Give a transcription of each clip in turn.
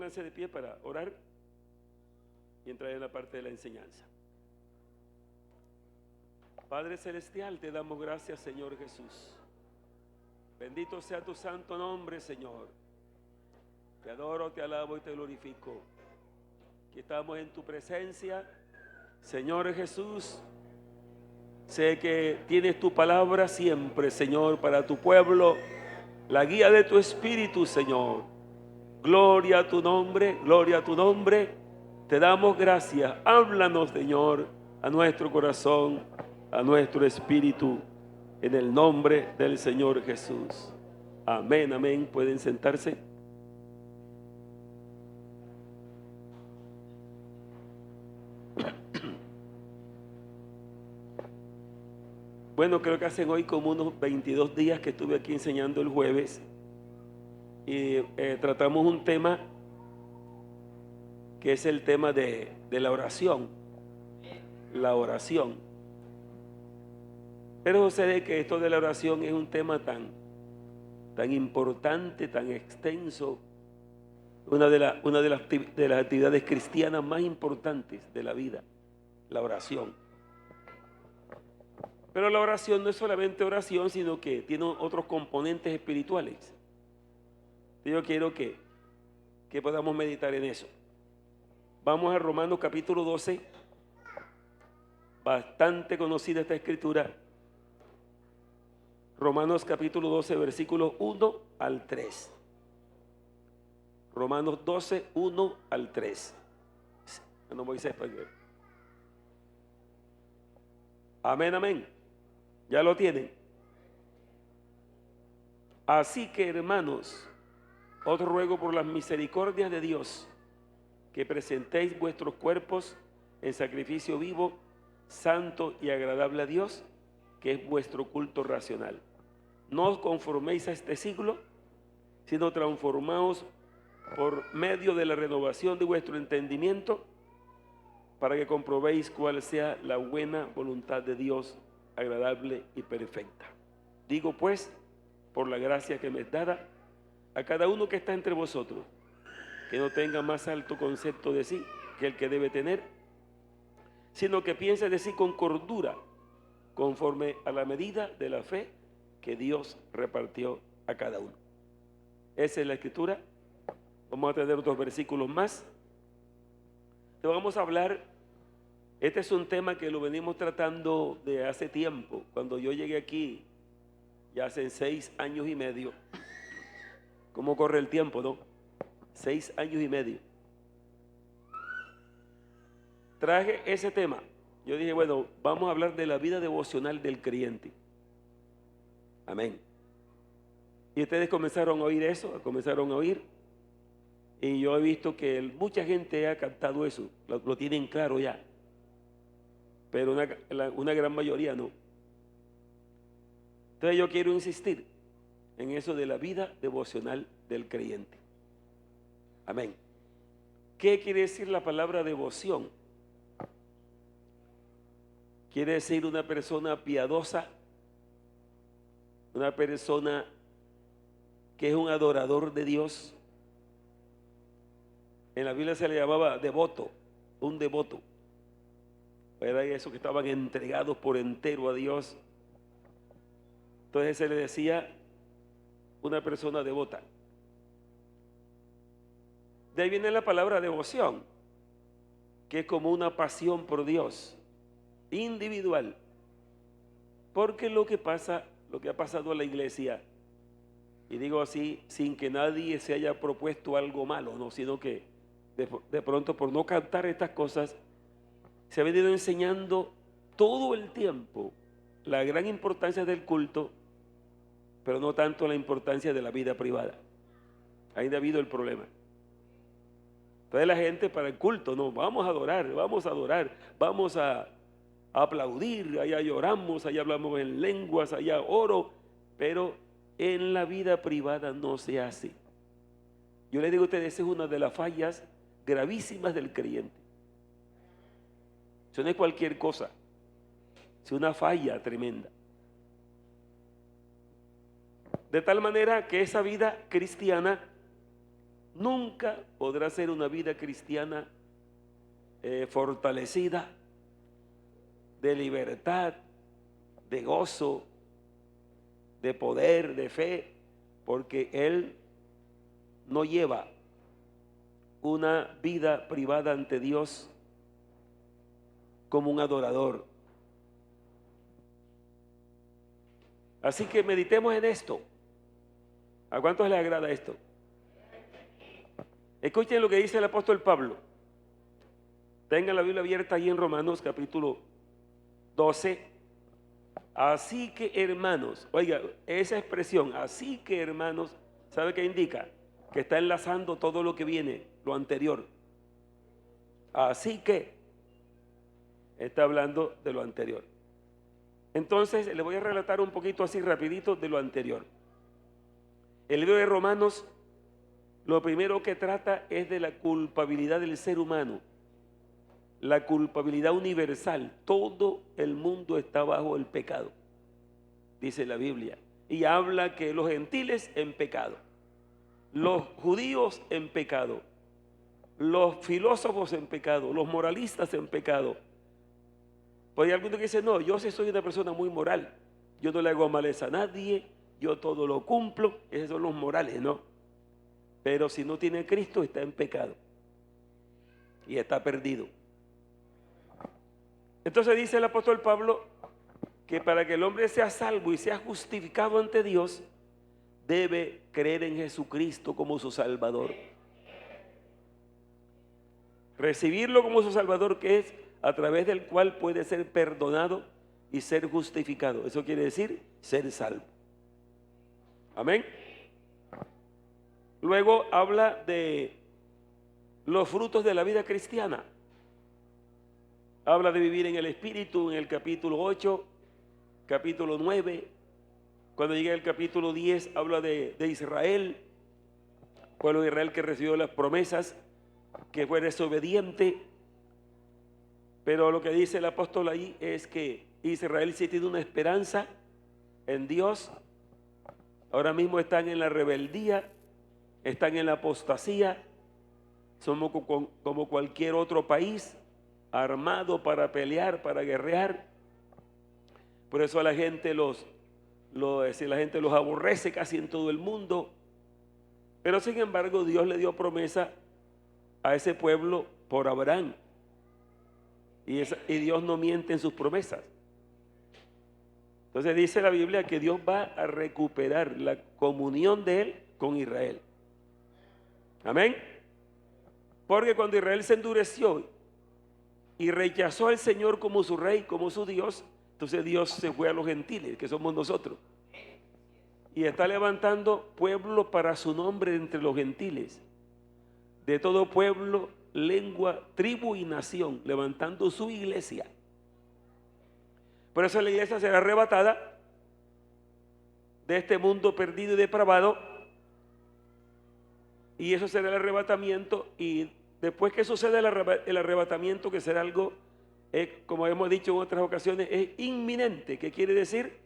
Pónganse de pie para orar y entrar en la parte de la enseñanza. Padre Celestial, te damos gracias, Señor Jesús. Bendito sea tu santo nombre, Señor. Te adoro, te alabo y te glorifico. Aquí estamos en tu presencia, Señor Jesús. Sé que tienes tu palabra siempre, Señor, para tu pueblo, la guía de tu espíritu, Señor. Gloria a tu nombre, gloria a tu nombre. Te damos gracias. Háblanos, Señor, a nuestro corazón, a nuestro espíritu, en el nombre del Señor Jesús. Amén, amén. Pueden sentarse. Bueno, creo que hacen hoy como unos 22 días que estuve aquí enseñando el jueves y tratamos un tema que es el tema de la oración. La oración. Pero sucede que esto de la oración es un tema tan importante, tan extenso, una de las actividades cristianas más importantes de la vida, la oración. Pero la oración no es solamente oración, sino que tiene otros componentes espirituales. Yo quiero que podamos meditar en eso. Vamos a Romanos capítulo 12, bastante conocida esta escritura. Romanos capítulo 12, versículos 1 al 3. Romanos 12, 1 al 3. No, Moisés, amén, amén. Ya lo tienen. Así que, hermanos, os ruego por las misericordias de Dios que presentéis vuestros cuerpos en sacrificio vivo, santo y agradable a Dios, que es vuestro culto racional. No os conforméis a este siglo, sino transformaos por medio de la renovación de vuestro entendimiento, para que comprobéis cuál sea la buena voluntad de Dios, agradable y perfecta. Digo pues, por la gracia que me es dada, a cada uno que está entre vosotros, que no tenga más alto concepto de sí que el que debe tener, sino que piense de sí con cordura, conforme a la medida de la fe que Dios repartió a cada uno. Esa es la escritura. Vamos a tener otros versículos más. Te vamos a hablar. Este es un tema que lo venimos tratando de hace tiempo. Cuando yo llegué aquí, ya hace 6 años y medio. ¿Cómo corre el tiempo, no? 6 años y medio. Traje ese tema. Yo dije, bueno, vamos a hablar de la vida devocional del creyente. Amén. Y ustedes comenzaron a oír eso, comenzaron a oír. Y yo he visto que mucha gente ha captado eso, lo tienen claro ya. Pero una gran mayoría no. Entonces yo quiero insistir en eso de la vida devocional del creyente. Amén. ¿Qué quiere decir la palabra devoción? Quiere decir una persona piadosa, una persona que es un adorador de Dios. En la Biblia se le llamaba devoto, un devoto. Era esos que estaban entregados por entero a Dios. Entonces se le decía una persona devota. De ahí viene la palabra devoción, que es como una pasión por Dios, individual. Porque lo que ha pasado en la iglesia, y digo así, sin que nadie se haya propuesto algo malo, no, sino que de pronto por no cantar estas cosas, se ha venido enseñando todo el tiempo la gran importancia del culto, pero no tanto la importancia de la vida privada. Ahí ha habido el problema. Entonces la gente para el culto, no, vamos a adorar, vamos a aplaudir, allá lloramos, allá hablamos en lenguas, allá oro, pero en la vida privada no se hace. Yo les digo a ustedes, esa es una de las fallas gravísimas del creyente. Eso no es cualquier cosa, es una falla tremenda. De tal manera que esa vida cristiana nunca podrá ser una vida cristiana fortalecida, de libertad, de gozo, de poder, de fe, porque él no lleva una vida privada ante Dios como un adorador. Así que meditemos en esto. ¿A cuántos les agrada esto? Escuchen lo que dice el apóstol Pablo. Tengan la Biblia abierta ahí en Romanos capítulo 12. Así que hermanos, oiga, esa expresión, así que hermanos, ¿sabe qué indica? Que está enlazando todo lo que viene, lo anterior. Así que está hablando de lo anterior. Entonces, le voy a relatar un poquito así rapidito de lo anterior. El libro de Romanos, lo primero que trata es de la culpabilidad del ser humano. La culpabilidad universal. Todo el mundo está bajo el pecado, dice la Biblia. Y habla que los gentiles en pecado, los judíos en pecado, los filósofos en pecado, los moralistas en pecado. Pues hay alguno que dice, no, yo sí soy una persona muy moral, yo no le hago males a nadie, yo todo lo cumplo. Esos son los morales, ¿no? Pero si no tiene a Cristo, está en pecado y está perdido. Entonces dice el apóstol Pablo que para que el hombre sea salvo y sea justificado ante Dios, debe creer en Jesucristo como su Salvador. Recibirlo como su Salvador, que es a través del cual puede ser perdonado y ser justificado. Eso quiere decir ser salvo. Amén. Luego habla de los frutos de la vida cristiana. Habla de vivir en el Espíritu en el capítulo 8, capítulo 9. Cuando llega el capítulo 10 habla de Israel, pueblo de Israel que recibió las promesas, que fue desobediente. Pero lo que dice el apóstol ahí es que Israel sí tiene una esperanza en Dios. Ahora mismo están en la rebeldía, están en la apostasía. Somos como cualquier otro país, armado para pelear, para guerrear. Por eso a la gente la gente los aborrece casi en todo el mundo. Pero sin embargo Dios le dio promesa a ese pueblo por Abraham. Y Dios no miente en sus promesas. Entonces dice la Biblia que Dios va a recuperar la comunión de Él con Israel. Amén. Porque cuando Israel se endureció y rechazó al Señor como su rey, como su Dios, entonces Dios se fue a los gentiles, que somos nosotros. Y está levantando pueblo para su nombre entre los gentiles. De todo pueblo, lengua, tribu y nación, levantando su iglesia. Por eso la iglesia será arrebatada de este mundo perdido y depravado. Y eso será el arrebatamiento. Y después que suceda el arrebatamiento, que será algo, como hemos dicho en otras ocasiones, es inminente. ¿Qué quiere decir?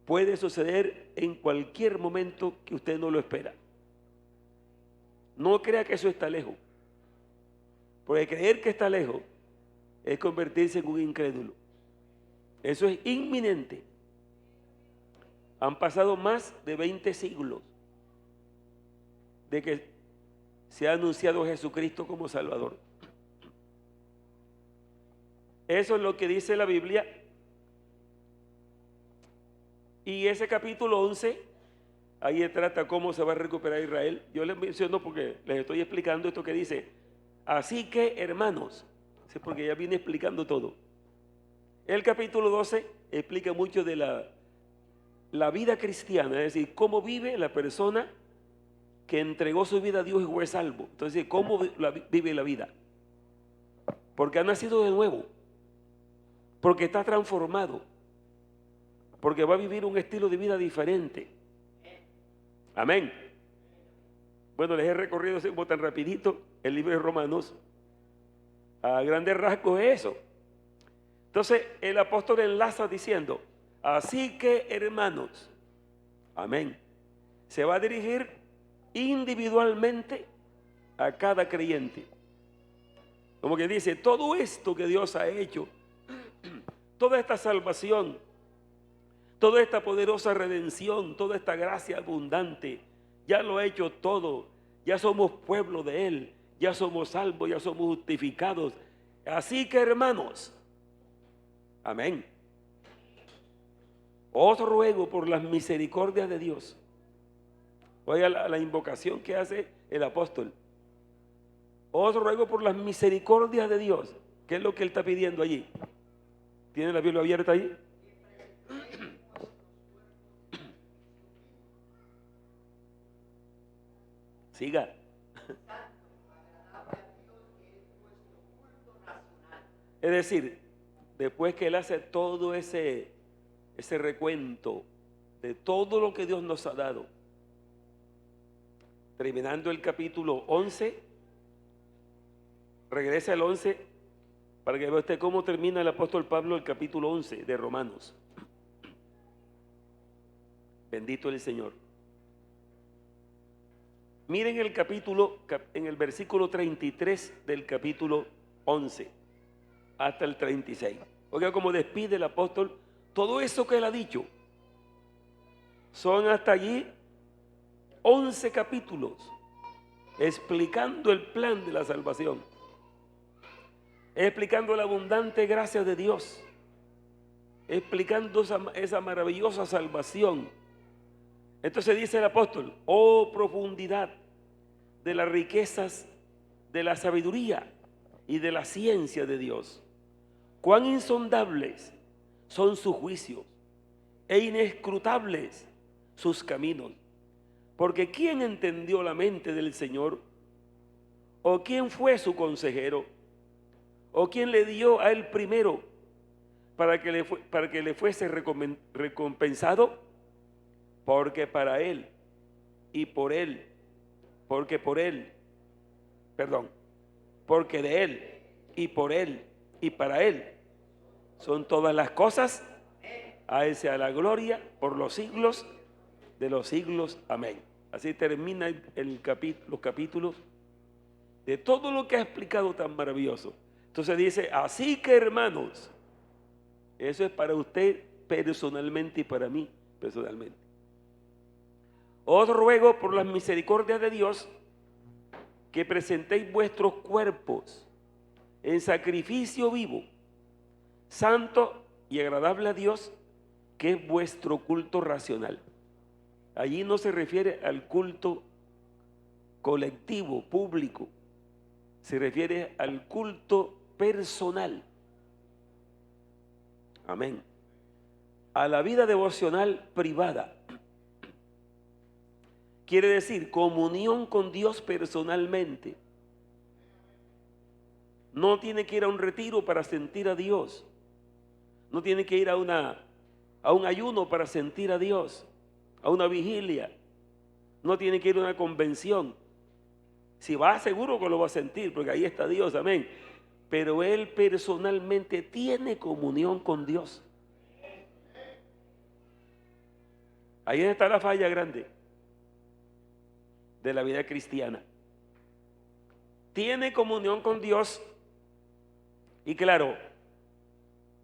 Puede suceder en cualquier momento que usted no lo espera. No crea que eso está lejos. Porque creer que está lejos es convertirse en un incrédulo. Eso es inminente. Han pasado más de 20 siglos de que se ha anunciado a Jesucristo como Salvador. Eso es lo que dice la Biblia. Y ese capítulo 11, ahí trata cómo se va a recuperar Israel. Yo les menciono porque les estoy explicando esto que dice. Así que, hermanos, porque ya viene explicando todo. El capítulo 12 explica mucho de la vida cristiana, es decir, cómo vive la persona que entregó su vida a Dios y fue salvo. Entonces, ¿cómo vive la vida? Porque ha nacido de nuevo, porque está transformado, porque va a vivir un estilo de vida diferente. Amén. Bueno, les he recorrido así como tan rapidito el libro de Romanos. A grandes rasgos es eso. Entonces el apóstol enlaza diciendo, así que hermanos, amén, se va a dirigir individualmente a cada creyente. Como que dice, todo esto que Dios ha hecho, toda esta salvación, toda esta poderosa redención, toda esta gracia abundante, ya lo ha hecho todo. Ya somos pueblo de Él, ya somos salvos, ya somos justificados. Así que, hermanos, amén. Os ruego por las misericordias de Dios. Oiga la invocación que hace el apóstol. Os ruego por las misericordias de Dios. ¿Qué es lo que él está pidiendo allí? ¿Tiene la Biblia abierta allí? Siga. Es decir, después que él hace todo ese recuento de todo lo que Dios nos ha dado, terminando el capítulo 11, regresa al 11 para que vea usted cómo termina el apóstol Pablo el capítulo 11 de Romanos. Bendito el Señor. Miren el capítulo, en el versículo 33 del capítulo 11 hasta el 36. Oiga cómo despide el apóstol todo eso que él ha dicho. Son hasta allí 11 capítulos explicando el plan de la salvación, explicando la abundante gracia de Dios, explicando esa maravillosa salvación. Entonces dice el apóstol, oh profundidad de las riquezas de la sabiduría y de la ciencia de Dios, cuán insondables son sus juicios e inescrutables sus caminos. Porque ¿quién entendió la mente del Señor? ¿O quién fue su consejero? ¿O quién le dio a él primero para que le fuese recompensado? Porque para él y por él, porque de él y por él y para él son todas las cosas. A él sea la gloria por los siglos de los siglos. Amén. Así termina los capítulos de todo lo que ha explicado tan maravilloso. Entonces dice, así que hermanos, eso es para usted personalmente y para mí personalmente. Os ruego por las misericordias de Dios que presentéis vuestros cuerpos en sacrificio vivo, santo y agradable a Dios, que es vuestro culto racional. Allí no se refiere al culto colectivo, público, se refiere al culto personal. Amén. A la vida devocional privada. Quiere decir comunión con Dios personalmente. No tiene que ir a un retiro para sentir a Dios. No tiene que ir a un ayuno para sentir a Dios, a una vigilia. No tiene que ir a una convención. Si va, seguro que lo va a sentir, porque ahí está Dios, amén. Pero él personalmente tiene comunión con Dios. Ahí está la falla grande de la vida cristiana. Tiene comunión con Dios. Y claro,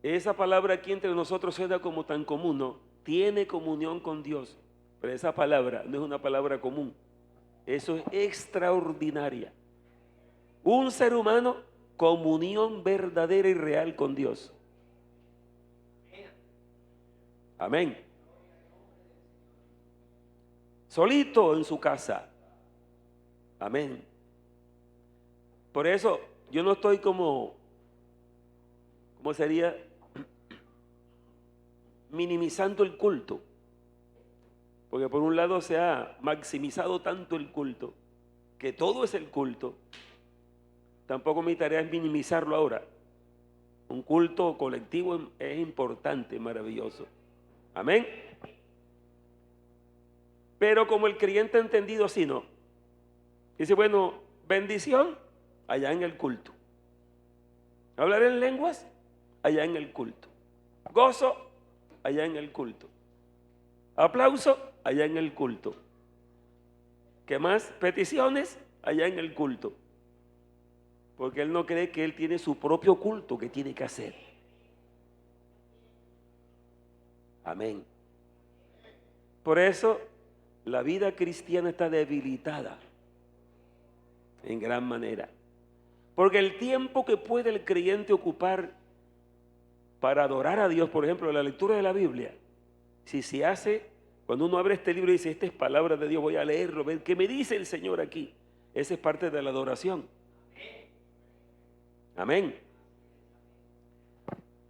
esa palabra aquí entre nosotros suena como tan común, ¿no? Tiene comunión con Dios. Pero esa palabra no es una palabra común. Eso es extraordinaria. Un ser humano, comunión verdadera y real con Dios. Amén. Solito en su casa. Amén. Por eso yo no estoy ¿cómo sería? Minimizando el culto. Porque por un lado se ha maximizado tanto el culto, que todo es el culto. Tampoco mi tarea es minimizarlo ahora. Un culto colectivo es importante, maravilloso. Amén. Pero como el creyente ha entendido así, ¿no? Dice, bueno, bendición, allá en el culto. Hablar en lenguas, allá en el culto. Gozo, allá en el culto. Aplauso, allá en el culto. ¿Qué más? Peticiones, allá en el culto, porque él no cree que él tiene su propio culto que tiene que hacer. Amén. Por eso la vida cristiana está debilitada en gran manera, porque el tiempo que puede el creyente ocupar para adorar a Dios, por ejemplo, la lectura de la Biblia, si se hace, cuando uno abre este libro y dice, esta es palabra de Dios, voy a leerlo, ver qué me dice el Señor aquí. Esa es parte de la adoración. Amén.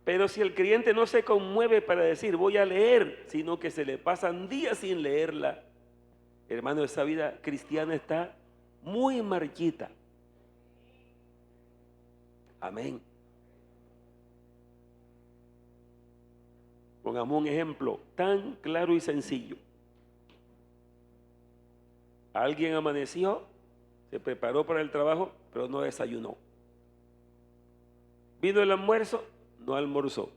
Pero si el creyente no se conmueve para decir, voy a leer, sino que se le pasan días sin leerla, hermano, esa vida cristiana está muy marchita. Amén. Pongamos un ejemplo tan claro y sencillo. Alguien amaneció, se preparó para el trabajo, pero no desayunó. Vino el almuerzo, no almorzó.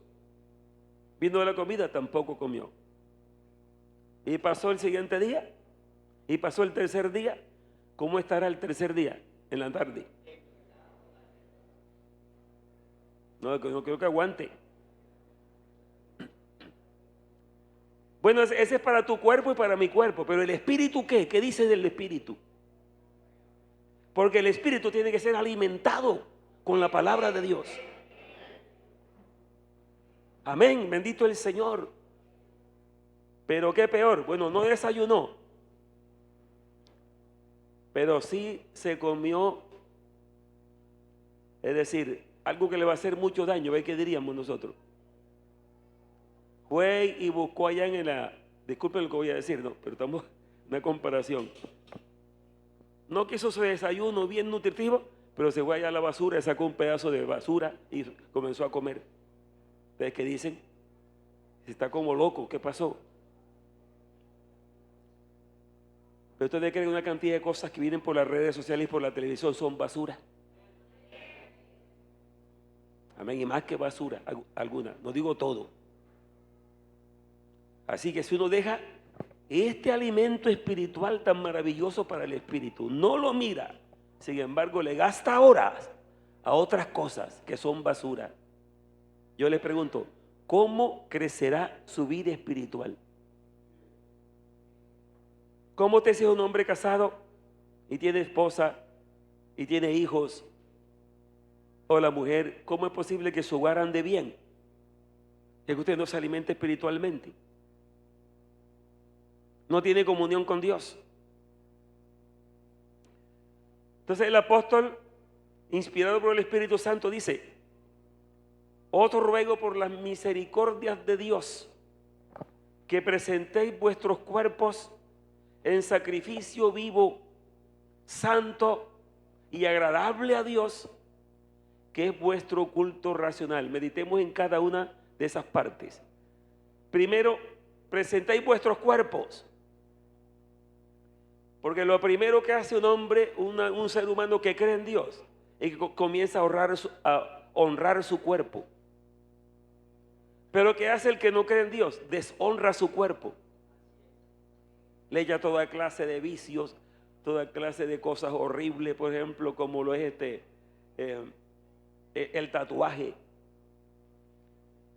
Vino la comida, tampoco comió. Y pasó el siguiente día, y pasó el tercer día. ¿Cómo estará el tercer día? En la tarde. No creo que aguante. Bueno, ese es para tu cuerpo y para mi cuerpo, pero el espíritu, ¿qué? ¿Qué dice del espíritu? Porque el espíritu tiene que ser alimentado con la palabra de Dios. Amén, bendito el Señor. Pero qué peor, bueno, no desayunó, pero sí se comió, es decir, algo que le va a hacer mucho daño. ¿Ve qué diríamos nosotros? Fue y buscó allá en disculpen lo que voy a decir, no, pero estamos en una comparación. No quiso su desayuno bien nutritivo, pero se fue allá a la basura, sacó un pedazo de basura y comenzó a comer. ¿Ustedes qué dicen? Está como loco, ¿qué pasó? Pero ustedes creen que una cantidad de cosas que vienen por las redes sociales y por la televisión son basura. Amén, y más que basura, alguna, no digo todo. Así que si uno deja este alimento espiritual tan maravilloso para el espíritu, no lo mira, sin embargo le gasta horas a otras cosas que son basura, yo les pregunto, ¿cómo crecerá su vida espiritual? ¿Cómo te es un hombre casado y tiene esposa y tiene hijos? O la mujer, ¿cómo es posible que su hogar ande bien? Que usted no se alimente espiritualmente. No tiene comunión con Dios. Entonces el apóstol, inspirado por el Espíritu Santo, dice: os ruego por las misericordias de Dios que presentéis vuestros cuerpos en sacrificio vivo, santo y agradable a Dios, que es vuestro culto racional. Meditemos en cada una de esas partes. Primero, presentéis vuestros cuerpos. Porque lo primero que hace un hombre, un ser humano que cree en Dios, es que comienza a honrar su cuerpo. Pero ¿qué hace el que no cree en Dios? Deshonra su cuerpo. Le echa toda clase de vicios, toda clase de cosas horribles, por ejemplo, como lo es el tatuaje.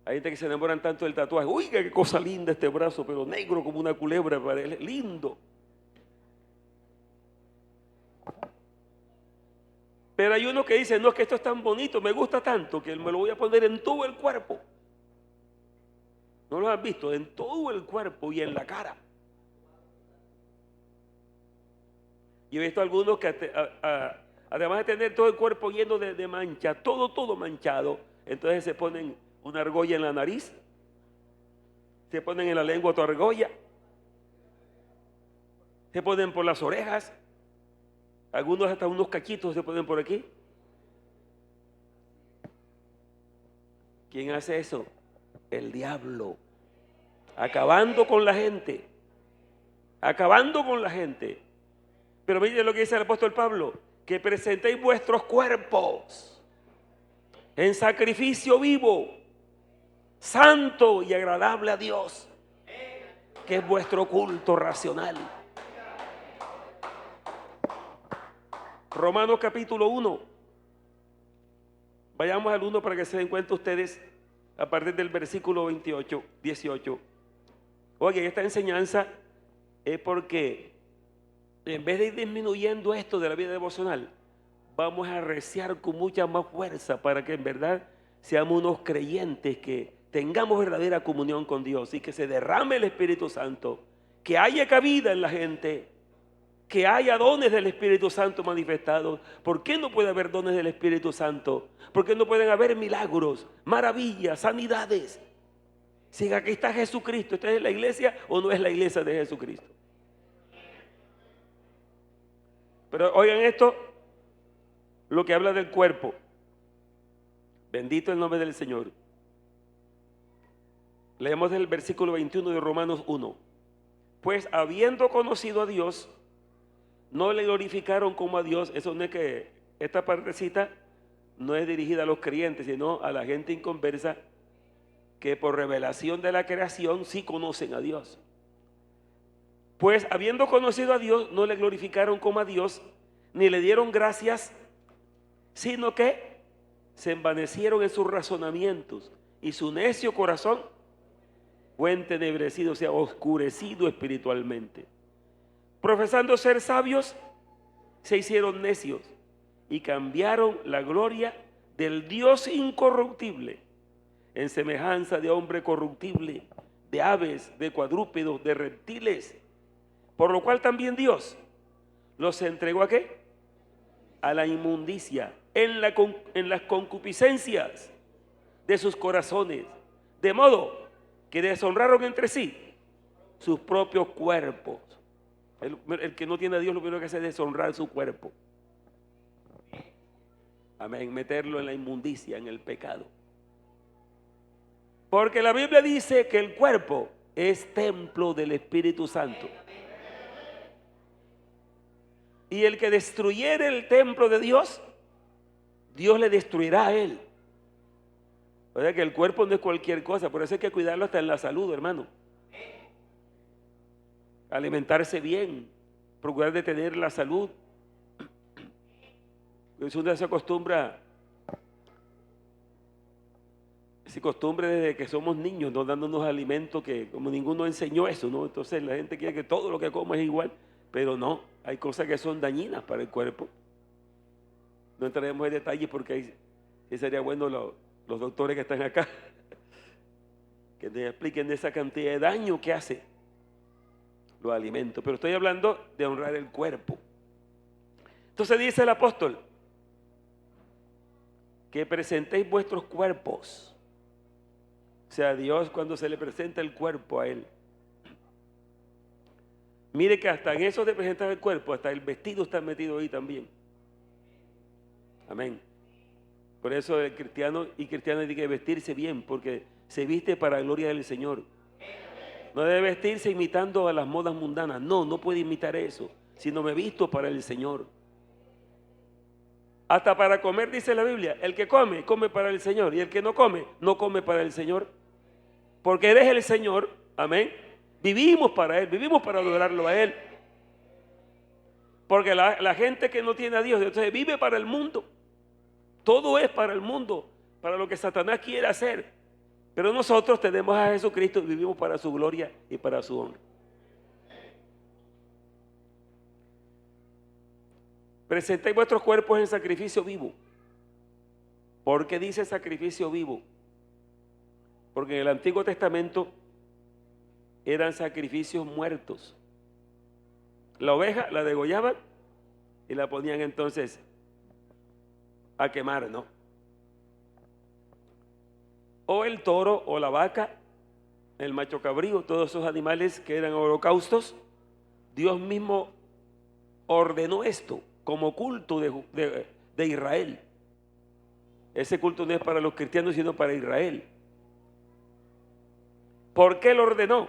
Hay gente que se enamoran tanto del tatuaje. Uy, qué cosa linda este brazo, pero negro como una culebra, parece lindo. Pero hay uno que dice, no, es que esto es tan bonito, me gusta tanto, que me lo voy a poner en todo el cuerpo. ¿No lo has visto? En todo el cuerpo y en la cara. Y he visto algunos que además de tener todo el cuerpo lleno de mancha, todo manchado, entonces se ponen una argolla en la nariz, se ponen en la lengua otra argolla, se ponen por las orejas, algunos hasta unos cachitos se ponen por aquí. ¿Quién hace eso? El diablo. Acabando con la gente. Acabando con la gente. Pero miren lo que dice el apóstol Pablo: que presentéis vuestros cuerpos en sacrificio vivo, santo y agradable a Dios, que es vuestro culto racional. Romanos capítulo 1. Vayamos al 1 para que se den cuenta ustedes a partir del versículo 18. Oye, esta enseñanza es porque en vez de ir disminuyendo esto de la vida devocional, vamos a arreciar con mucha más fuerza para que en verdad seamos unos creyentes que tengamos verdadera comunión con Dios y que se derrame el Espíritu Santo, que haya cabida en la gente, que haya dones del Espíritu Santo manifestados. ¿Por qué no puede haber dones del Espíritu Santo? ¿Por qué no pueden haber milagros, maravillas, sanidades? Si aquí está Jesucristo, ¿esta es la iglesia o no es la iglesia de Jesucristo? Pero oigan esto, lo que habla del cuerpo. Bendito el nombre del Señor. Leemos el versículo 21 de Romanos 1. Pues habiendo conocido a Dios, no le glorificaron como a Dios. Eso no es que esta partecita no es dirigida a los creyentes, sino a la gente inconversa que por revelación de la creación sí conocen a Dios. Pues habiendo conocido a Dios, no le glorificaron como a Dios, ni le dieron gracias, sino que se envanecieron en sus razonamientos y su necio corazón fue entenebrecido, o sea, oscurecido espiritualmente. Profesando ser sabios, se hicieron necios y cambiaron la gloria del Dios incorruptible en semejanza de hombre corruptible, de aves, de cuadrúpedos, de reptiles. Por lo cual también Dios los entregó ¿a qué? A la inmundicia, en las concupiscencias de sus corazones, de modo que deshonraron entre sí sus propios cuerpos. El que no tiene a Dios, lo primero que hace es deshonrar su cuerpo. Amén, meterlo en la inmundicia, en el pecado. Porque la Biblia dice que el cuerpo es templo del Espíritu Santo. Y el que destruyere el templo de Dios, Dios le destruirá a él. O sea que el cuerpo no es cualquier cosa, por eso hay que cuidarlo hasta en la salud, hermano. Alimentarse bien, procurar de tener la salud. Es una se costumbre desde que somos niños, no dándonos alimentos que como ninguno enseñó eso, ¿no? Entonces la gente quiere que todo lo que coma es igual, pero no, hay cosas que son dañinas para el cuerpo. No entraremos en detalles porque ahí sería bueno los doctores que están acá que te expliquen de esa cantidad de daño que hace los alimentos, pero estoy hablando de honrar el cuerpo. Entonces dice el apóstol que presentéis vuestros cuerpos, o sea, Dios cuando se le presenta el cuerpo a él. Mire que hasta en eso de presentar el cuerpo, hasta el vestido está metido ahí también. Amén. Por eso el cristiano y cristiana tiene que vestirse bien, porque se viste para la gloria del Señor. No debe vestirse imitando a las modas mundanas. No puede imitar eso, sino me visto para el Señor. Hasta para comer dice la Biblia, el que come, come para el Señor, y el que no come, no come para el Señor. Porque Él es el Señor, amén. Vivimos para Él, vivimos para adorarlo a Él. Porque la gente que no tiene a Dios, entonces vive para el mundo. Todo es para el mundo, para lo que Satanás quiere hacer. Pero nosotros tenemos a Jesucristo y vivimos para su gloria y para su honra. Presentéis vuestros cuerpos en sacrificio vivo. ¿Por qué dice sacrificio vivo? Porque en el Antiguo Testamento eran sacrificios muertos. La oveja la degollaban y la ponían entonces a quemar, ¿no? O el toro o la vaca, el macho cabrío, todos esos animales que eran holocaustos, Dios mismo ordenó esto como culto de Israel. Ese culto no es para los cristianos, sino para Israel. ¿Por qué lo ordenó?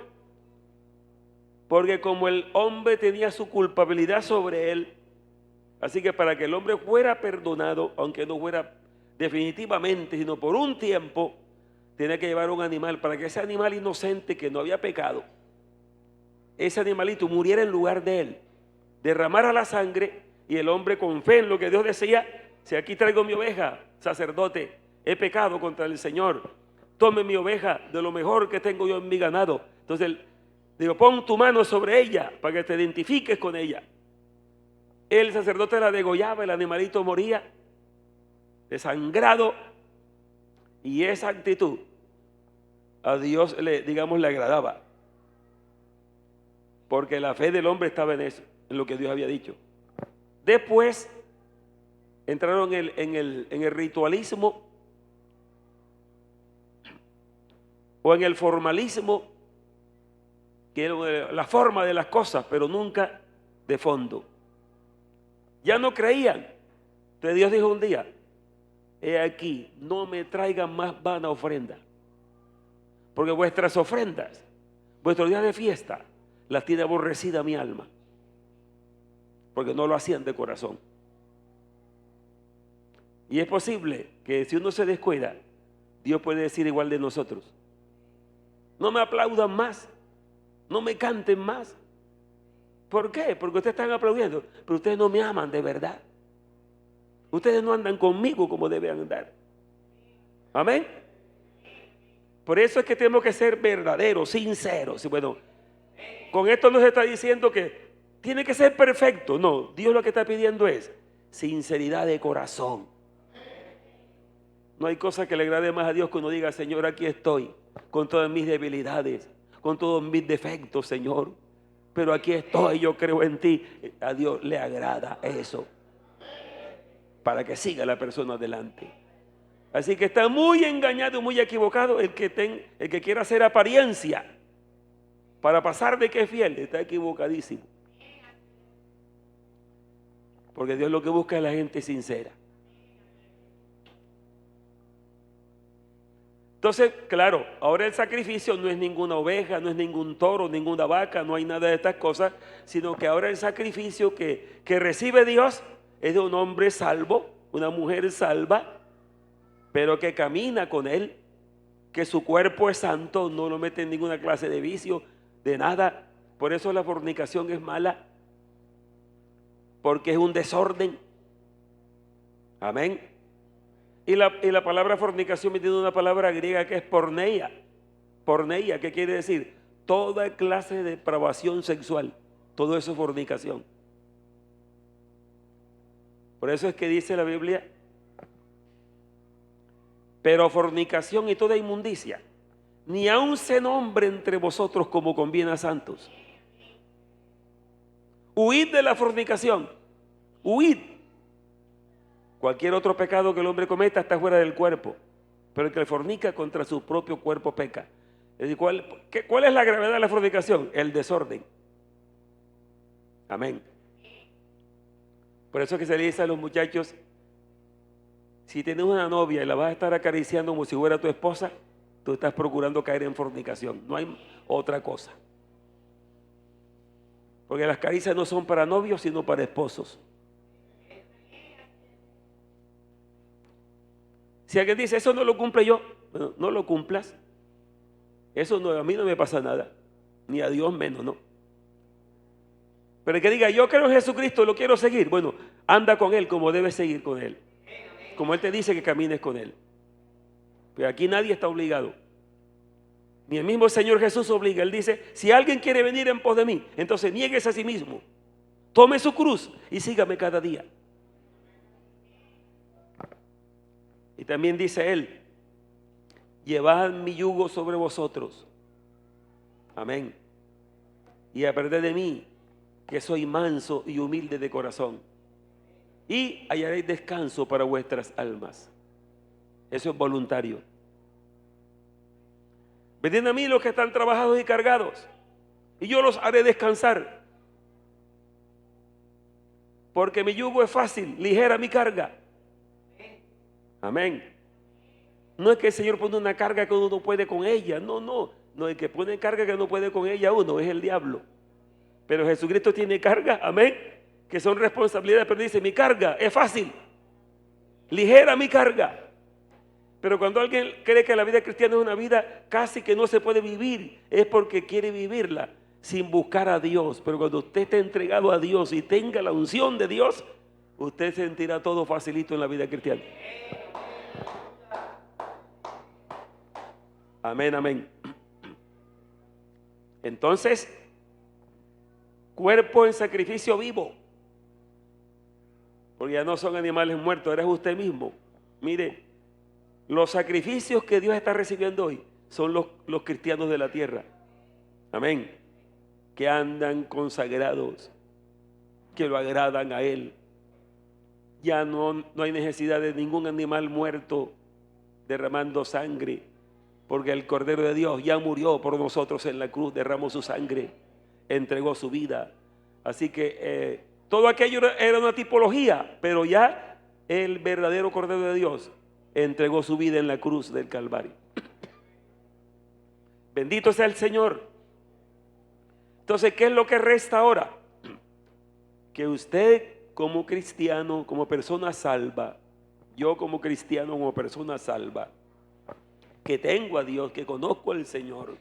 Porque como el hombre tenía su culpabilidad sobre él, así que para que el hombre fuera perdonado, aunque no fuera definitivamente, sino por un tiempo, tenía que llevar un animal para que ese animal inocente que no había pecado, ese animalito muriera en lugar de él, derramara la sangre Y el hombre con fe en lo que Dios decía, si aquí traigo mi oveja, sacerdote, he pecado contra el Señor, tome mi oveja de lo mejor que tengo yo en mi ganado. Entonces digo, pon tu mano sobre ella para que te identifiques con ella. El sacerdote la degollaba, el animalito moría desangrado, y esa actitud a Dios le agradaba, porque la fe del hombre estaba en eso, en lo que Dios había dicho. Después entraron en el ritualismo o en el formalismo, que era la forma de las cosas, pero nunca de fondo. Ya no creían. Entonces Dios dijo un día: he aquí, no me traigan más vana ofrenda, porque vuestras ofrendas, vuestros días de fiesta, las tiene aborrecida mi alma, porque no lo hacían de corazón. Y es posible que si uno se descuida, Dios puede decir igual de nosotros: no me aplaudan más, no me canten más. ¿Por qué? Porque ustedes están aplaudiendo, pero ustedes no me aman de verdad. Ustedes no andan conmigo como deben andar. Amén. Por eso es que tenemos que ser verdaderos, sinceros. Y bueno, con esto no se está diciendo que tiene que ser perfecto. No, Dios lo que está pidiendo es sinceridad de corazón. No hay cosa que le agrade más a Dios que uno diga: Señor, aquí estoy, con todas mis debilidades, con todos mis defectos, Señor, pero aquí estoy, yo creo en ti. A Dios le agrada eso, para que siga la persona adelante. Así que está muy engañado, muy equivocado el que quiera hacer apariencia para pasar de que es fiel. Está equivocadísimo, porque Dios lo que busca es la gente sincera. Entonces, claro, ahora el sacrificio no es ninguna oveja, no es ningún toro, ninguna vaca, no hay nada de estas cosas, sino que ahora el sacrificio que recibe Dios es de un hombre salvo, una mujer salva, pero que camina con Él, que su cuerpo es santo, no lo mete en ninguna clase de vicio, de nada. Por eso la fornicación es mala, porque es un desorden. Amén. Y la palabra fornicación me tiene una palabra griega que es porneia. Porneia, ¿qué quiere decir? Toda clase de depravación sexual. Todo eso es fornicación. Por eso es que dice la Biblia: pero fornicación y toda inmundicia, ni aun se nombre entre vosotros como conviene a santos. Huid de la fornicación. Huid. Cualquier otro pecado que el hombre cometa está fuera del cuerpo, pero el que fornica contra su propio cuerpo peca. Es decir, ¿cuál es la gravedad de la fornicación? El desorden. Amén. Por eso es que se le dice a los muchachos: si tienes una novia y la vas a estar acariciando como si fuera tu esposa, tú estás procurando caer en fornicación. No hay otra cosa. Porque las caricias no son para novios, sino para esposos. Si alguien dice: eso no lo cumple yo, bueno, no lo cumplas. Eso no, a mí no me pasa nada, ni a Dios menos, no. Pero el que diga: yo creo en Jesucristo, lo quiero seguir, bueno, anda con Él como debes seguir con Él, como Él te dice que camines con Él. Pero aquí nadie está obligado, ni el mismo Señor Jesús obliga. Él dice: si alguien quiere venir en pos de mí, entonces niéguese a sí mismo, tome su cruz y sígame cada día. Y también dice Él: llevad mi yugo sobre vosotros. Amén. Y aprended de mí, que soy manso y humilde de corazón, y hallaréis descanso para vuestras almas. Eso es voluntario. Venid a mí los que están trabajados y cargados, y yo los haré descansar. Porque mi yugo es fácil, ligera mi carga. Amén. No es que el Señor pone una carga que uno no puede con ella. No, el que pone carga que no puede con ella uno es el diablo. Pero Jesucristo tiene carga, amén, que son responsabilidades. Pero dice: mi carga es fácil, ligera mi carga. Pero cuando alguien cree que la vida cristiana es una vida casi que no se puede vivir, es porque quiere vivirla sin buscar a Dios. Pero cuando usted esté entregado a Dios y tenga la unción de Dios, usted sentirá todo facilito en la vida cristiana. Amén, amén. Entonces, cuerpo en sacrificio vivo, porque ya no son animales muertos, eres usted mismo. Mire, los sacrificios que Dios está recibiendo hoy son los cristianos de la tierra. Amén. Que andan consagrados, que lo agradan a Él. Ya no hay necesidad de ningún animal muerto derramando sangre, porque el Cordero de Dios ya murió por nosotros en la cruz, derramó su sangre, entregó su vida. Así que todo aquello era una tipología, pero ya el verdadero Cordero de Dios entregó su vida en la cruz del Calvario. Bendito sea el Señor. Entonces, ¿qué es lo que resta ahora? Que usted como cristiano, como persona salva, yo como cristiano, como persona salva, que tengo a Dios, que conozco al Señor,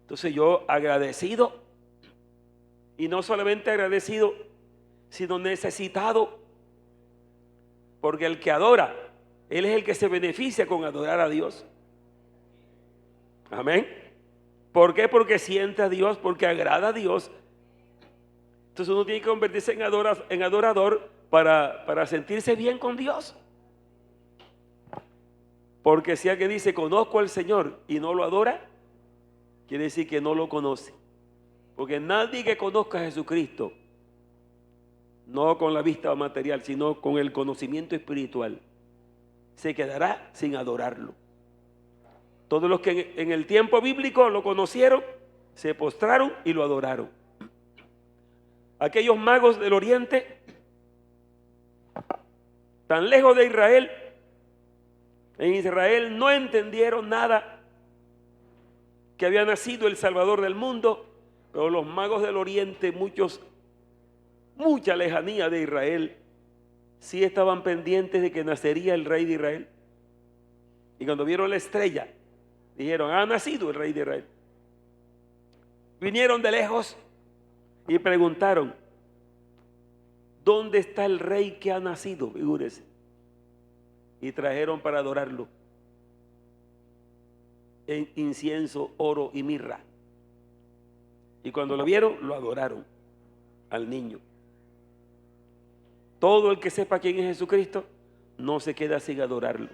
entonces yo agradecido, y no solamente agradecido, sino necesitado, porque el que adora, él es el que se beneficia con adorar a Dios. Amén. ¿Por qué? Porque siente a Dios, porque agrada a Dios. Entonces uno tiene que convertirse en adorador para sentirse bien con Dios. Porque si alguien dice conozco al Señor y no lo adora, quiere decir que no lo conoce. Porque nadie que conozca a Jesucristo, no con la vista material, sino con el conocimiento espiritual, se quedará sin adorarlo. Todos los que en el tiempo bíblico lo conocieron, se postraron y lo adoraron. Aquellos magos del oriente, tan lejos de Israel, en Israel no entendieron nada, que había nacido el Salvador del mundo, pero los magos del oriente, mucha lejanía de Israel, sí estaban pendientes de que nacería el rey de Israel. Y cuando vieron la estrella, dijeron, ha nacido el rey de Israel. Vinieron de lejos y preguntaron, ¿dónde está el rey que ha nacido? Figúrese. Y trajeron para adorarlo en incienso, oro y mirra. Y cuando lo vieron, lo adoraron al niño. Todo el que sepa quién es Jesucristo no se queda sin adorarlo.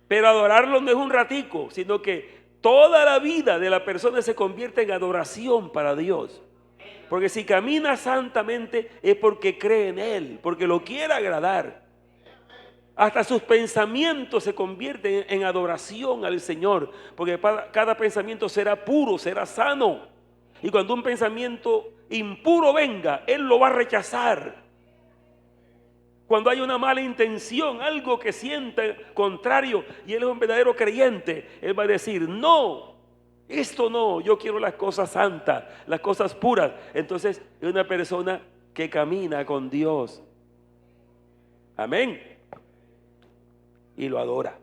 Pero adorarlo no es un ratico, sino que toda la vida de la persona se convierte en adoración para Dios. Porque si camina santamente es porque cree en Él, porque lo quiere agradar. Hasta sus pensamientos se convierten en adoración al Señor, porque cada pensamiento será puro, será sano. Y cuando un pensamiento impuro venga, Él lo va a rechazar. Cuando hay una mala intención, algo que sienta contrario, y Él es un verdadero creyente, Él va a decir, no, esto no, yo quiero las cosas santas, las cosas puras. Entonces es una persona que camina con Dios. Amén. Y lo adora.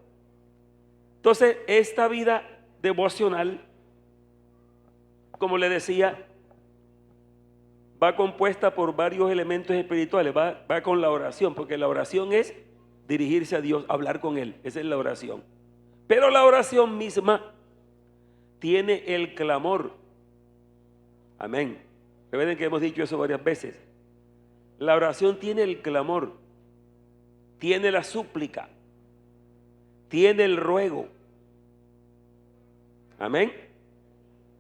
Entonces esta vida devocional, como le decía, va compuesta por varios elementos espirituales. Va con la oración, porque la oración es dirigirse a Dios, hablar con Él. Esa es la oración. Pero la oración misma tiene el clamor. Amén. Recuerden que hemos dicho eso varias veces. La oración tiene el clamor, tiene la súplica, tiene el ruego. Amén.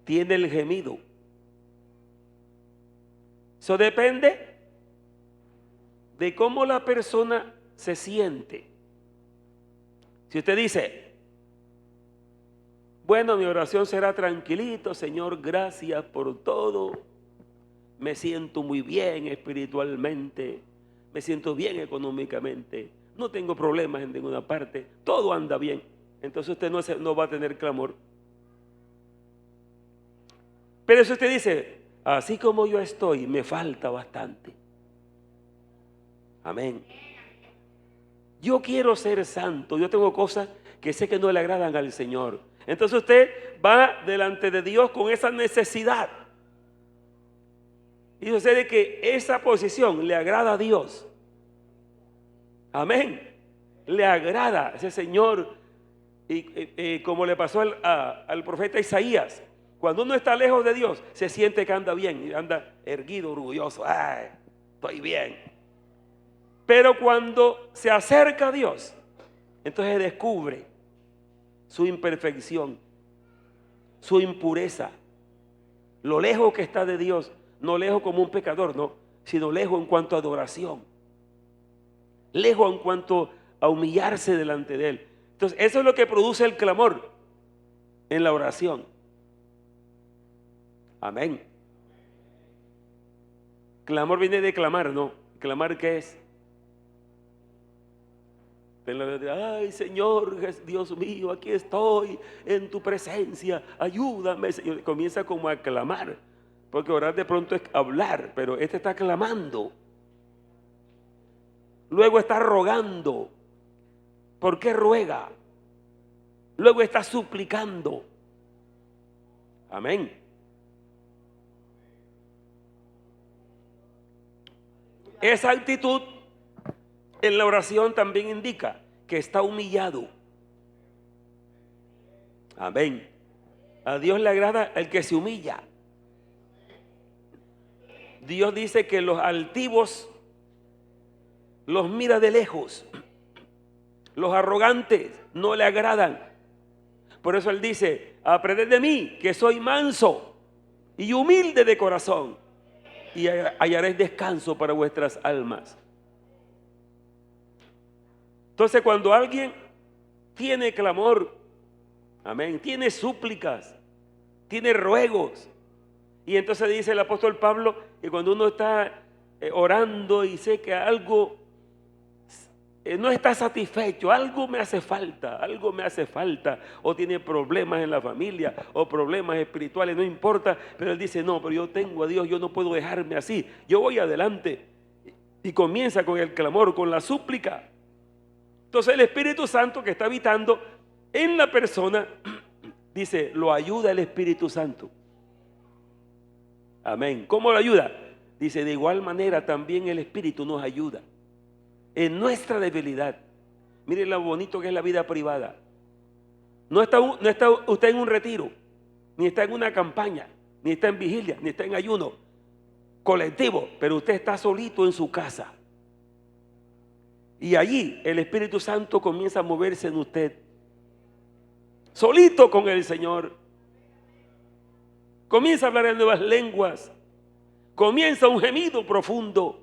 Tiene el gemido. Eso depende de cómo la persona se siente. Si usted dice, bueno, mi oración será tranquilito, Señor, gracias por todo. Me siento muy bien espiritualmente, me siento bien económicamente, no tengo problemas en ninguna parte, todo anda bien. Entonces usted no va a tener clamor. Pero si usted dice, así como yo estoy, me falta bastante. Amén. Yo quiero ser santo, yo tengo cosas que sé que no le agradan al Señor. Entonces usted va delante de Dios con esa necesidad. Y sucede que esa posición le agrada a Dios. Amén. Le agrada a ese Señor. Y como le pasó al profeta Isaías, cuando uno está lejos de Dios, se siente que anda bien y anda erguido, orgulloso. Ay, estoy bien. Pero cuando se acerca a Dios, entonces descubre su imperfección, su impureza, lo lejos que está de Dios, no lejos como un pecador, no, sino lejos en cuanto a adoración, lejos en cuanto a humillarse delante de Él. Entonces, eso es lo que produce el clamor en la oración. Amén. Clamor viene de clamar, ¿no? ¿Clamar qué es? Ay, Señor, Dios mío, aquí estoy en tu presencia, ayúdame, Señor. Comienza como a clamar, porque orar de pronto es hablar, pero este está clamando. Luego está rogando. ¿Por qué ruega? Luego está suplicando. Amén. Esa actitud en la oración también indica que está humillado. Amén. A Dios le agrada el que se humilla. Dios dice que los altivos los mira de lejos. Los arrogantes no le agradan. Por eso Él dice: aprended de mí, que soy manso y humilde de corazón, y hallaréis descanso para vuestras almas. Entonces, cuando alguien tiene clamor, amén, tiene súplicas, tiene ruegos, y entonces dice el apóstol Pablo que cuando uno está orando y sé que algo no está satisfecho, algo me hace falta, o tiene problemas en la familia, o problemas espirituales, no importa, pero él dice: no, pero yo tengo a Dios, yo no puedo dejarme así, yo voy adelante. Y comienza con el clamor, con la súplica. Entonces el Espíritu Santo que está habitando en la persona, dice, lo ayuda el Espíritu Santo. Amén. ¿Cómo lo ayuda? Dice: de igual manera también el Espíritu nos ayuda en nuestra debilidad. Miren lo bonito que es la vida privada. No está usted en un retiro, ni está en una campaña, ni está en vigilia, ni está en ayuno colectivo, pero usted está solito en su casa. Y allí el Espíritu Santo comienza a moverse en usted, solito con el Señor. Comienza a hablar en nuevas lenguas, comienza un gemido profundo.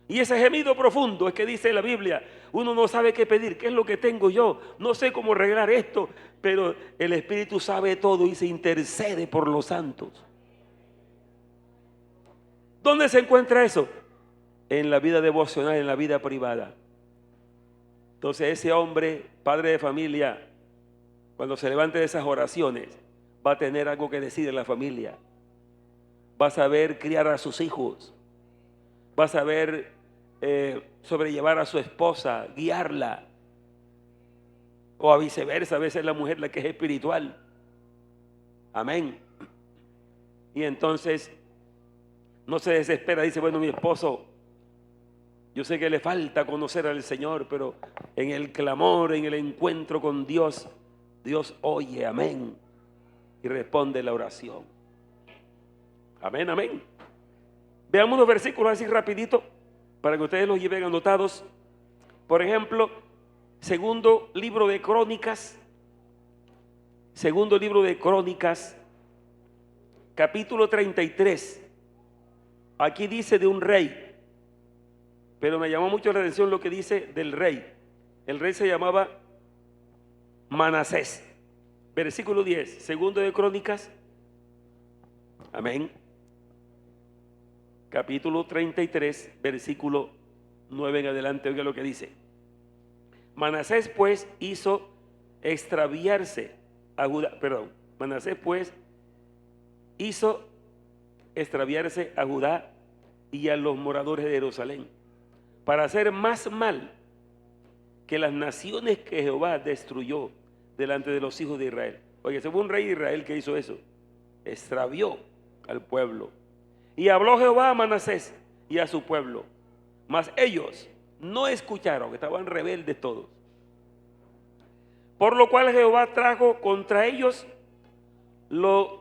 Y ese gemido profundo es que dice la Biblia: uno no sabe qué pedir, qué es lo que tengo yo, no sé cómo arreglar esto, pero el Espíritu sabe todo y se intercede por los santos. ¿Dónde se encuentra eso? En la vida devocional, en la vida privada. Entonces ese hombre, padre de familia, cuando se levante de esas oraciones, va a tener algo que decir en la familia. Va a saber criar a sus hijos, va a saber sobrellevar a su esposa, guiarla, o a viceversa. A veces la mujer la que es espiritual. Amén. Y entonces no se desespera, dice: bueno, mi esposo, yo sé que le falta conocer al Señor, pero en el clamor, en el encuentro con Dios, Dios oye, amén, y responde la oración. Amén, amén. Veamos los versículos así rapidito, para que ustedes los lleven anotados. Por ejemplo, segundo libro de Crónicas, capítulo 33. Aquí dice de un rey, pero me llamó mucho la atención lo que dice del rey. El rey se llamaba Manasés. Versículo 10, segundo de Crónicas, amén, capítulo 33, versículo 9 en adelante. Oiga lo que dice: Manasés pues hizo extraviarse a Judá, Manasés pues hizo extraviarse a Judá y a los moradores de Jerusalén, para hacer más mal que las naciones que Jehová destruyó delante de los hijos de Israel. Oye, ese fue un rey de Israel que hizo eso, extravió al pueblo. Y habló Jehová a Manasés y a su pueblo, mas ellos no escucharon, estaban rebeldes todos. Por lo cual Jehová trajo contra ellos los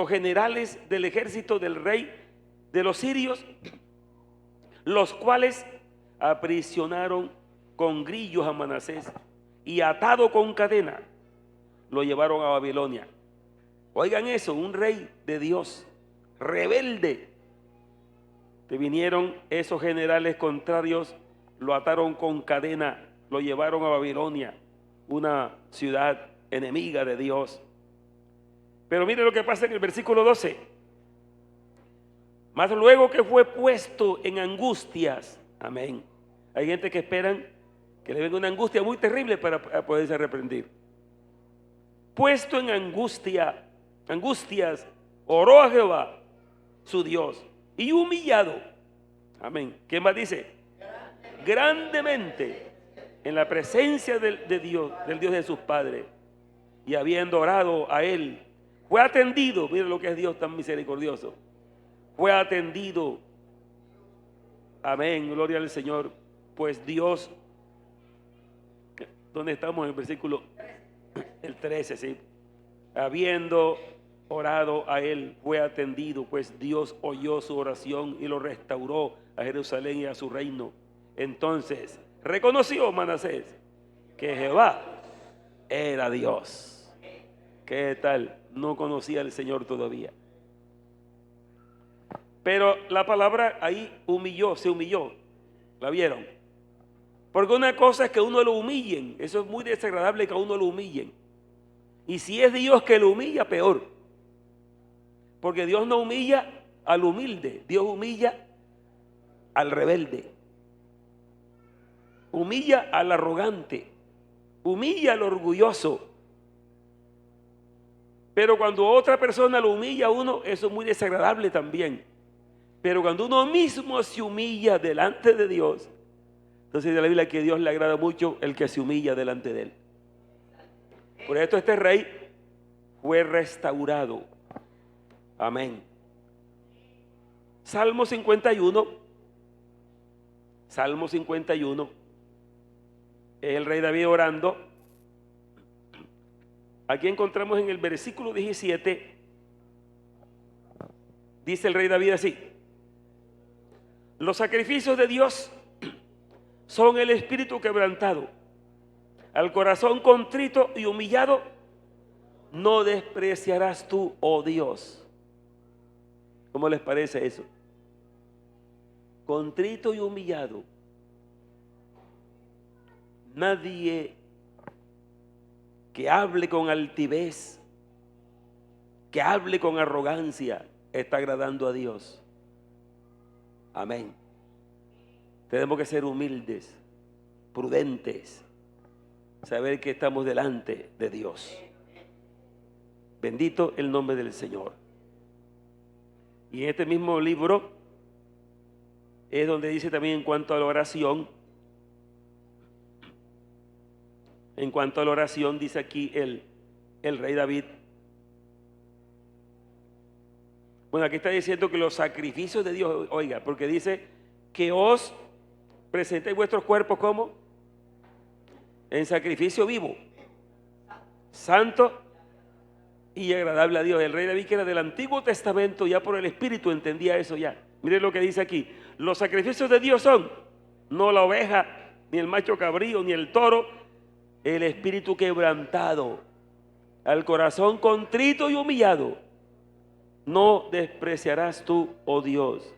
generales del ejército del rey de los sirios, los cuales aprisionaron con grillos a Manasés y atado con cadena lo llevaron a Babilonia. Oigan eso, un rey de Dios rebelde. Te vinieron esos generales contrarios, lo ataron con cadena, lo llevaron a Babilonia, una ciudad enemiga de Dios. Pero mire lo que pasa en el versículo 12. Mas luego que fue puesto en angustias, amén. Hay gente que esperan que le venga una angustia muy terrible para poderse arrepentir. Puesto en angustias, oró a Jehová, su Dios, y humillado, amén. ¿Qué más dice? Grandemente en la presencia de Dios, del Dios de sus padres, y habiendo orado a él, fue atendido. Mire lo que es Dios tan misericordioso. Fue atendido, amén, gloria al Señor, pues Dios, ¿dónde estamos? En el versículo el 13, sí. Habiendo orado a él, fue atendido, pues Dios oyó su oración y lo restauró a Jerusalén y a su reino. Entonces reconoció Manasés que Jehová era Dios. ¿Qué tal? No conocía al Señor todavía. Pero la palabra ahí humilló, se humilló. ¿La vieron? Porque una cosa es que uno lo humillen. Eso es muy desagradable, que a uno lo humillen. Y si es Dios que lo humilla, peor. Porque Dios no humilla al humilde, Dios humilla al rebelde. Humilla al arrogante, humilla al orgulloso. Pero cuando otra persona lo humilla a uno, eso es muy desagradable también. Pero cuando uno mismo se humilla delante de Dios, entonces dice la Biblia que a Dios le agrada mucho el que se humilla delante de él. Por esto este rey fue restaurado. Amén. Salmo 51. Salmo 51. Es el rey David orando. Aquí encontramos en el versículo 17. Dice el rey David así: los sacrificios de Dios son el espíritu quebrantado, al corazón contrito y humillado no despreciarás tú, oh Dios. ¿Cómo les parece eso? Contrito y humillado. Nadie que hable con altivez, que hable con arrogancia, está agradando a Dios. Amén. Tenemos que ser humildes, prudentes, saber que estamos delante de Dios. Bendito el nombre del Señor. Y en este mismo libro es donde dice también en cuanto a la oración. En cuanto a la oración, dice aquí el rey David. Bueno, aquí está diciendo que los sacrificios de Dios, oiga, porque dice que os presentéis vuestros cuerpos como en sacrificio vivo, santo y agradable a Dios. El rey David, que era del Antiguo Testamento, ya por el Espíritu entendía eso ya. Miren lo que dice aquí: los sacrificios de Dios son no la oveja, ni el macho cabrío, ni el toro, el espíritu quebrantado, al corazón contrito y humillado no despreciarás tú, oh Dios.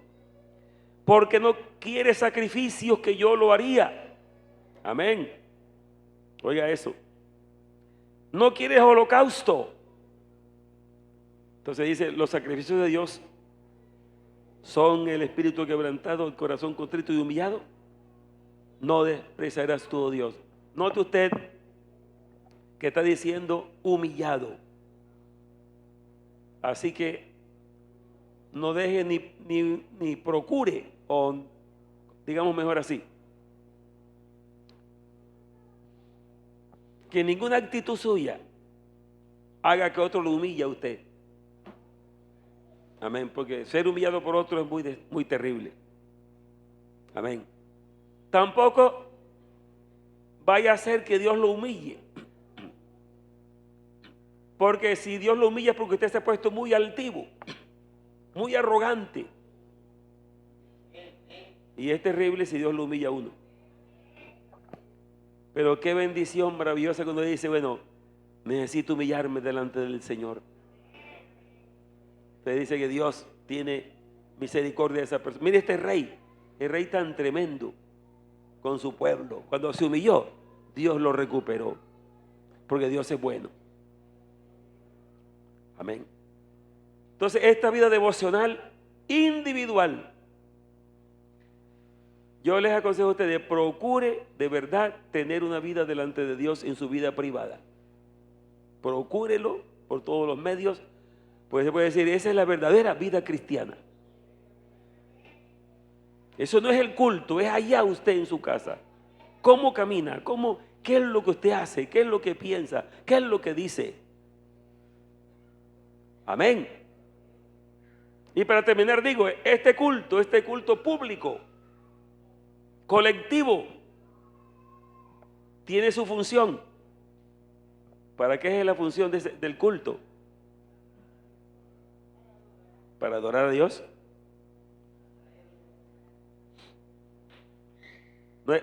Porque no quieres sacrificios, que yo lo haría. Amén. Oiga eso. No quieres holocausto. Entonces dice: los sacrificios de Dios son el espíritu quebrantado, el corazón contrito y humillado no despreciarás tú, oh Dios. Note usted que está diciendo humillado. Así que no deje ni procure, o digamos mejor así, que ninguna actitud suya haga que otro lo humille a usted. Amén, porque ser humillado por otro es muy terrible. Amén. Tampoco vaya a ser que Dios lo humille. Porque si Dios lo humilla es porque usted se ha puesto muy altivo, muy arrogante. Y es terrible si Dios lo humilla a uno. Pero qué bendición maravillosa cuando dice, bueno, necesito humillarme delante del Señor. Usted dice que Dios tiene misericordia de esa persona. Mire este rey, el rey tan tremendo con su pueblo. Cuando se humilló, Dios lo recuperó. Porque Dios es bueno. Amén. Entonces, esta vida devocional individual, yo les aconsejo a ustedes, procure de verdad tener una vida delante de Dios en su vida privada. Procúrelo por todos los medios, pues se puede decir, esa es la verdadera vida cristiana. Eso no es el culto, es allá usted en su casa. ¿Cómo camina? ¿Qué es lo que usted hace? ¿Qué es lo que piensa? ¿Qué es lo que dice? Amén. Y para terminar digo, este culto público, colectivo, tiene su función. ¿Para qué es la función del culto? Para adorar a Dios.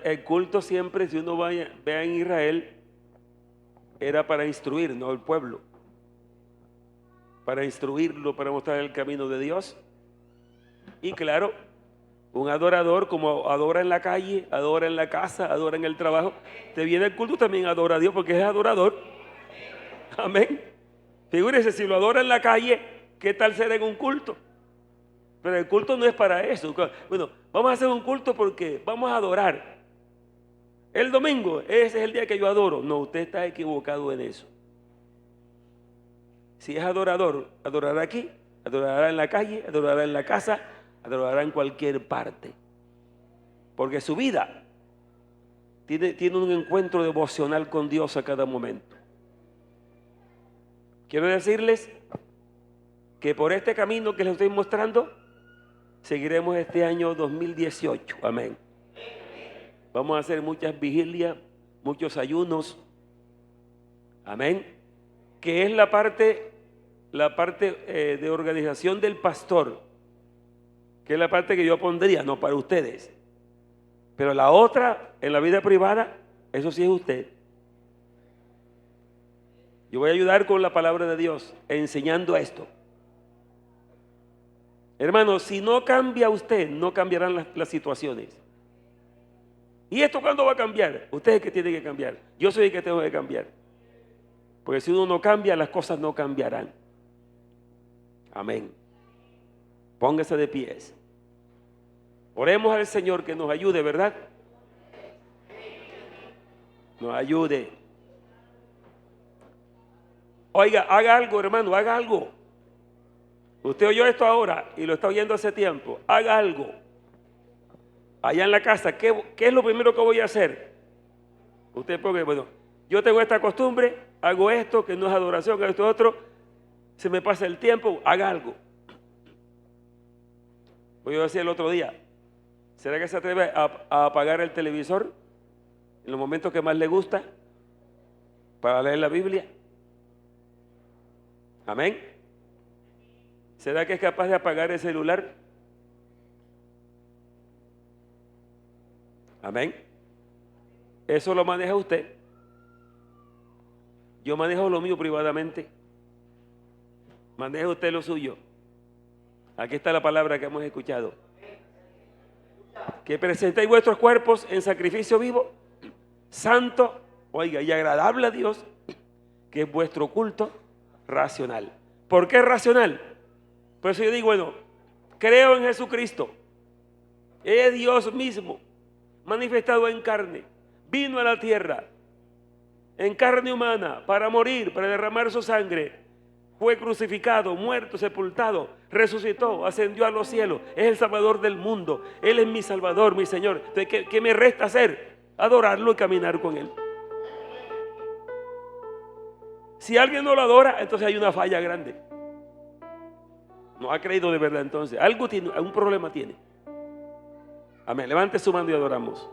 El culto siempre, si uno vea en Israel, era para instruir, no el pueblo. Para instruirlo, para mostrar el camino de Dios. Y claro, un adorador como adora en la calle, adora en la casa, adora en el trabajo, te viene el culto también adora a Dios porque es adorador. Amén. Figúrese, si lo adora en la calle, ¿qué tal será en un culto? Pero el culto no es para eso. Bueno, vamos a hacer un culto porque vamos a adorar. El domingo, ese es el día que yo adoro. No, usted está equivocado en eso. Si es adorador, adorará aquí, adorará en la calle, adorará en la casa, adorará en cualquier parte. Porque su vida tiene un encuentro devocional con Dios a cada momento. Quiero decirles que por este camino que les estoy mostrando, seguiremos este año 2018. Amén. Vamos a hacer muchas vigilias, muchos ayunos. Amén. Que es la parte de organización del pastor, que es la parte que yo pondría, no para ustedes. Pero la otra, en la vida privada, eso sí es usted. Yo voy a ayudar con la palabra de Dios, enseñando esto. Hermano, si no cambia usted, no cambiarán las situaciones. ¿Y esto cuándo va a cambiar? Usted es el que tiene que cambiar. Yo soy el que tengo que cambiar. Porque si uno no cambia, las cosas no cambiarán. Amén. Póngase de pies. Oremos al Señor que nos ayude, ¿verdad? Nos ayude. Oiga, haga algo, hermano, haga algo. Usted oyó esto ahora y lo está oyendo hace tiempo. Haga algo. Allá en la casa, ¿qué es lo primero que voy a hacer? Usted porque, bueno, yo tengo esta costumbre, hago esto, que no es adoración, hago esto otro, se me pasa el tiempo, haga algo. Voy a decir el otro día, ¿será que se atreve a apagar el televisor en los momentos que más le gusta para leer la Biblia? Amén. ¿Será que es capaz de apagar el celular? Amén. Eso lo maneja usted. Yo manejo lo mío privadamente. Maneja usted lo suyo. Aquí está la palabra que hemos escuchado. Que presentéis vuestros cuerpos en sacrificio vivo, santo, oiga, y agradable a Dios, que es vuestro culto racional. ¿Por qué racional? Por eso yo digo, bueno, creo en Jesucristo. Es Dios mismo, manifestado en carne. Vino a la tierra, en carne humana, para morir, para derramar su sangre. Fue crucificado, muerto, sepultado, resucitó, ascendió a los cielos. Es el Salvador del mundo. Él es mi Salvador, mi Señor. Entonces, ¿qué me resta hacer? Adorarlo y caminar con Él. Si alguien no lo adora, entonces hay una falla grande. No ha creído de verdad entonces. Algo tiene, algún problema tiene. Amén. Levante su mano y adoramos.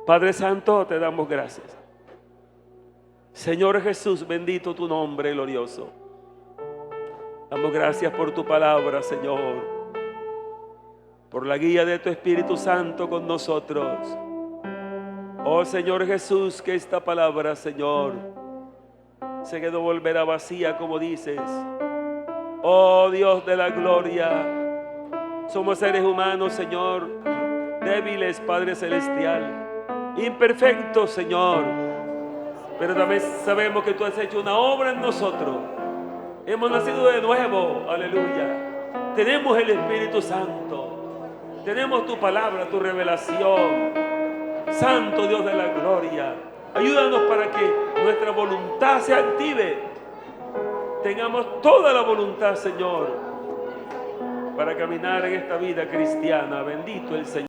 Padre Santo, te damos gracias. Señor Jesús, bendito tu nombre glorioso. Damos gracias por tu palabra, Señor. Por la guía de tu Espíritu Santo con nosotros. Oh Señor Jesús, que esta palabra, Señor, se quedó volverá vacía como dices. Oh Dios de la gloria, somos seres humanos, Señor, débiles, Padre Celestial, imperfectos, Señor, pero también sabemos que tú has hecho una obra en nosotros. Hemos nacido de nuevo, aleluya. Tenemos el Espíritu Santo, tenemos tu palabra, tu revelación. Santo Dios de la gloria, ayúdanos para que nuestra voluntad se active. Tengamos toda la voluntad, Señor, para caminar en esta vida cristiana. Bendito el Señor.